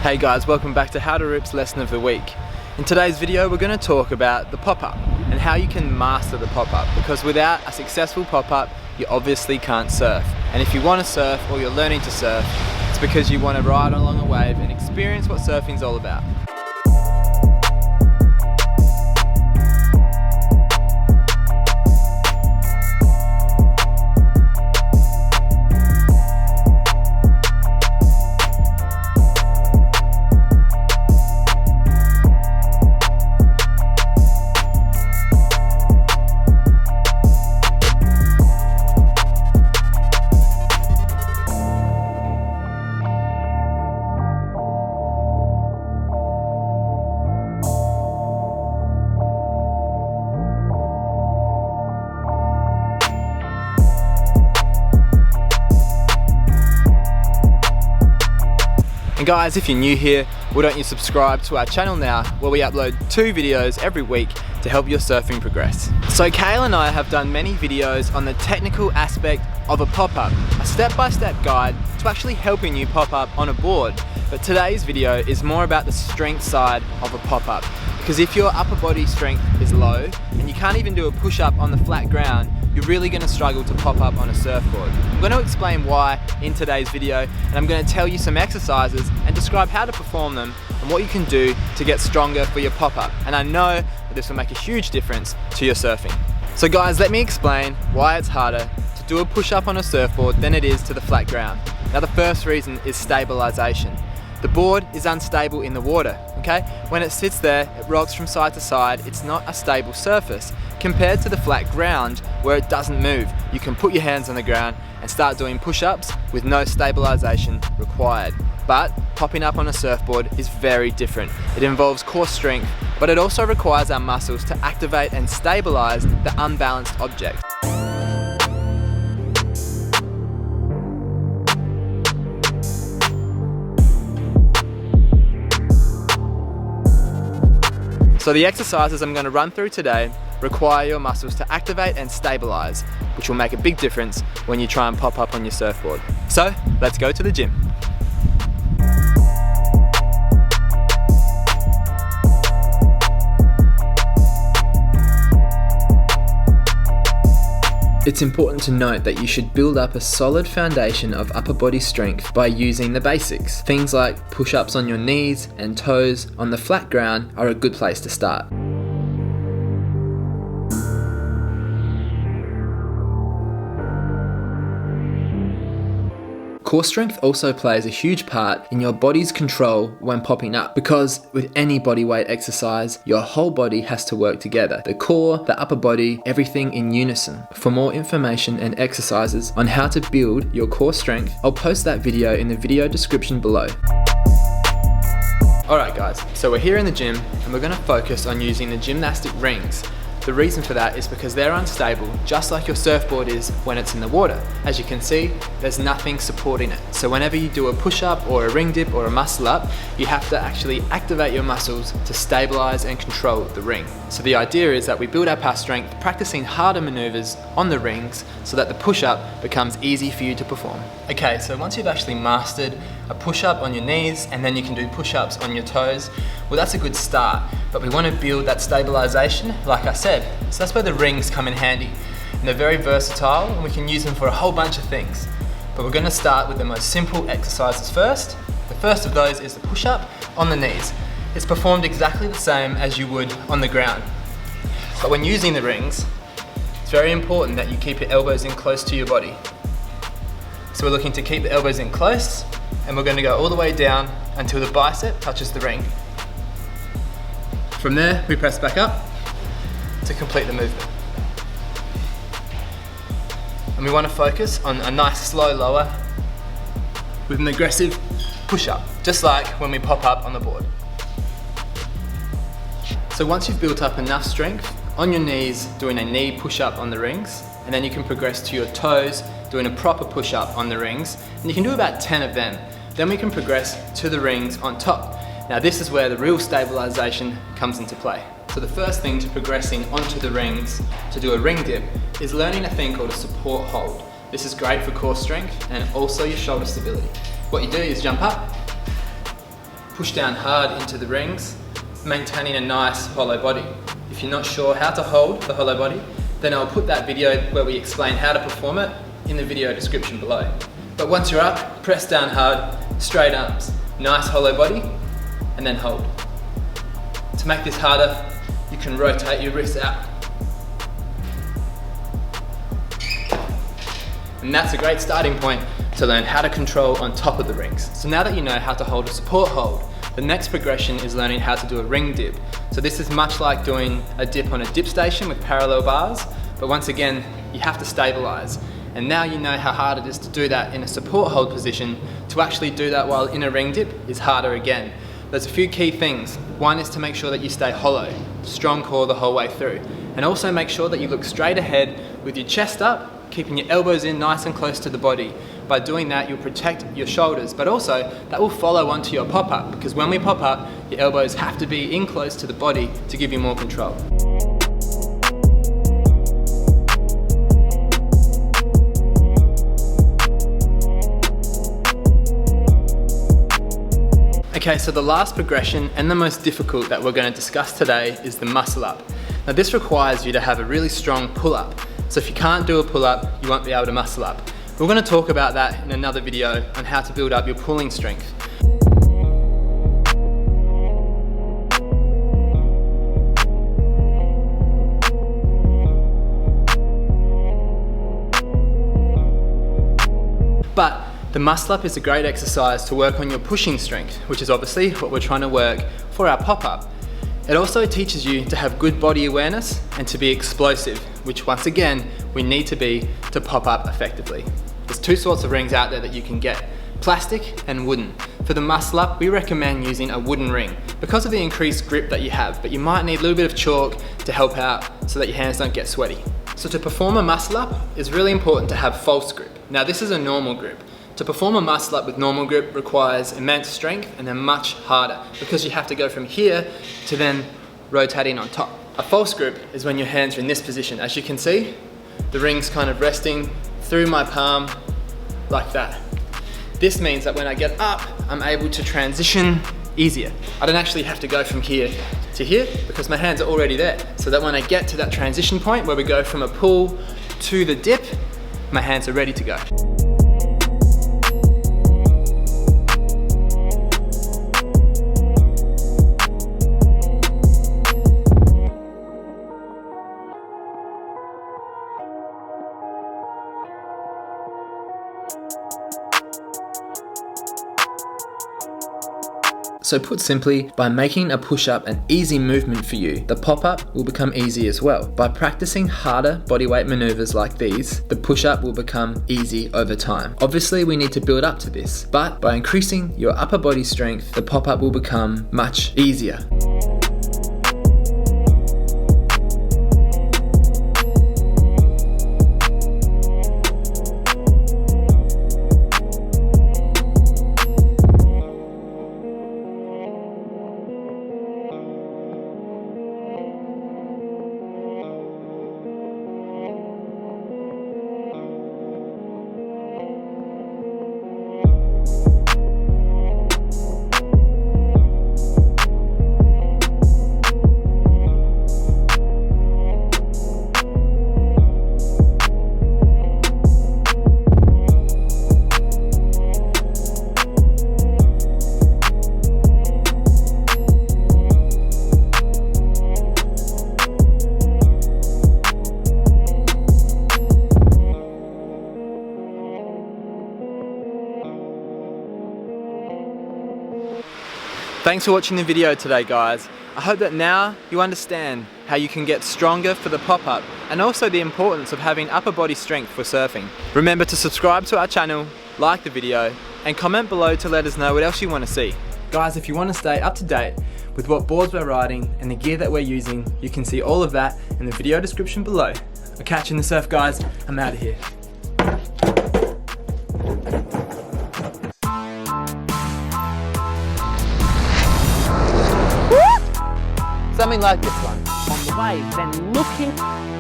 Hey guys, welcome back to How to Rip's Lesson of the Week. In today's video we're going to talk about the pop-up and how you can master the pop-up, because without a successful pop-up you obviously can't surf. And if you want to surf or you're learning to surf, it's because you want to ride along a wave and experience what surfing's all about. And guys, if you're new here, why don't you subscribe to our channel now, where we upload 2 videos every week to help your surfing progress. So Kayla and I have done many videos on the technical aspect of a pop-up, a step-by-step guide to actually helping you pop up on a board. But today's video is more about the strength side of a pop-up, because if your upper body strength is low and you can't even do a push-up on the flat ground, you're really going to struggle to pop up on a surfboard. I'm going to explain why in today's video, and I'm going to tell you some exercises and describe how to perform them and what you can do to get stronger for your pop-up. And I know that this will make a huge difference to your surfing. So guys, let me explain why it's harder to do a push-up on a surfboard than it is to the flat ground. Now the first reason is stabilization. The board is unstable in the water, okay? When it sits there, it rocks from side to side. It's not a stable surface compared to the flat ground where it doesn't move. You can put your hands on the ground and start doing push-ups with no stabilization required. But popping up on a surfboard is very different. It involves core strength, but it also requires our muscles to activate and stabilize the unbalanced object. So the exercises I'm going to run through today require your muscles to activate and stabilize, which will make a big difference when you try and pop up on your surfboard. So let's go to the gym. It's important to note that you should build up a solid foundation of upper body strength by using the basics. Things like push-ups on your knees and toes on the flat ground are a good place to start. Core strength also plays a huge part in your body's control when popping up, because with any body weight exercise, your whole body has to work together. The core, the upper body, everything in unison. For more information and exercises on how to build your core strength, I'll post that video in the video description below. Alright guys, so we're here in the gym and we're going to focus on using the gymnastic rings. The reason for that is because they're unstable, just like your surfboard is when it's in the water. As you can see, there's nothing supporting it. So whenever you do a push-up or a ring dip or a muscle up, you have to actually activate your muscles to stabilize and control the ring. So the idea is that we build up our strength practicing harder maneuvers on the rings so that the push-up becomes easy for you to perform. Okay, so once you've actually mastered a push-up on your knees and then you can do push-ups on your toes, well, that's a good start, but we want to build that stabilization, like I said. So that's where the rings come in handy. And they're very versatile and we can use them for a whole bunch of things. But we're going to start with the most simple exercises first. The first of those is the push-up on the knees. It's performed exactly the same as you would on the ground. But when using the rings, it's very important that you keep your elbows in close to your body. So we're looking to keep the elbows in close, and we're going to go all the way down until the bicep touches the ring. From there, we press back up to complete the movement. And we want to focus on a nice slow lower with an aggressive push-up, just like when we pop up on the board. So once you've built up enough strength, on your knees doing a knee push-up on the rings, and then you can progress to your toes doing a proper push-up on the rings, and you can do about 10 of them. Then we can progress to the rings on top. Now this is where the real stabilization comes into play. So the first thing to progressing onto the rings to do a ring dip is learning a thing called a support hold. This is great for core strength and also your shoulder stability. What you do is jump up, push down hard into the rings, maintaining a nice hollow body. If you're not sure how to hold the hollow body, then I'll put that video where we explain how to perform it in the video description below. But once you're up, press down hard, straight arms, nice hollow body, and then hold. To make this harder, you can rotate your wrists out. And that's a great starting point to learn how to control on top of the rings. So now that you know how to hold a support hold, the next progression is learning how to do a ring dip. So this is much like doing a dip on a dip station with parallel bars, but once again, you have to stabilize. And now you know how hard it is to do that in a support hold position. To actually do that while in a ring dip is harder again. There's a few key things. One is to make sure that you stay hollow, strong core the whole way through. And also make sure that you look straight ahead with your chest up, keeping your elbows in nice and close to the body. By doing that, you'll protect your shoulders, but also that will follow onto your pop-up, because when we pop up, your elbows have to be in close to the body to give you more control. Okay, so the last progression and the most difficult that we're going to discuss today is the muscle up. Now this requires you to have a really strong pull-up. So if you can't do a pull-up, you won't be able to muscle up. We're going to talk about that in another video on how to build up your pulling strength. But the muscle up is a great exercise to work on your pushing strength, which is obviously what we're trying to work for our pop-up. It also teaches you to have good body awareness and to be explosive, which once again, we need to be to pop up effectively. There's two sorts of rings out there that you can get, plastic and wooden. For the muscle up, we recommend using a wooden ring because of the increased grip that you have, but you might need a little bit of chalk to help out so that your hands don't get sweaty. So to perform a muscle up, it's really important to have false grip. Now this is a normal grip. To perform a muscle up with normal grip requires immense strength and then much harder because you have to go from here to then rotating on top. A false grip is when your hands are in this position. As you can see, the ring's kind of resting through my palm like that. This means that when I get up, I'm able to transition easier. I don't actually have to go from here to here because my hands are already there. So that when I get to that transition point where we go from a pull to the dip, my hands are ready to go. So put simply, by making a push-up an easy movement for you, the pop-up will become easy as well. By practicing harder bodyweight maneuvers like these, the push-up will become easy over time. Obviously, we need to build up to this, but by increasing your upper body strength, the pop-up will become much easier. Thanks for watching the video today, guys. I hope that now you understand how you can get stronger for the pop-up and also the importance of having upper body strength for surfing. Remember to subscribe to our channel, like the video, and comment below to let us know what else you want to see. Guys, if you want to stay up to date with what boards we're riding and the gear that we're using, you can see all of that in the video description below. I'll catch you in the surf, guys. I'm out of here. Something like this one. On the waves and looking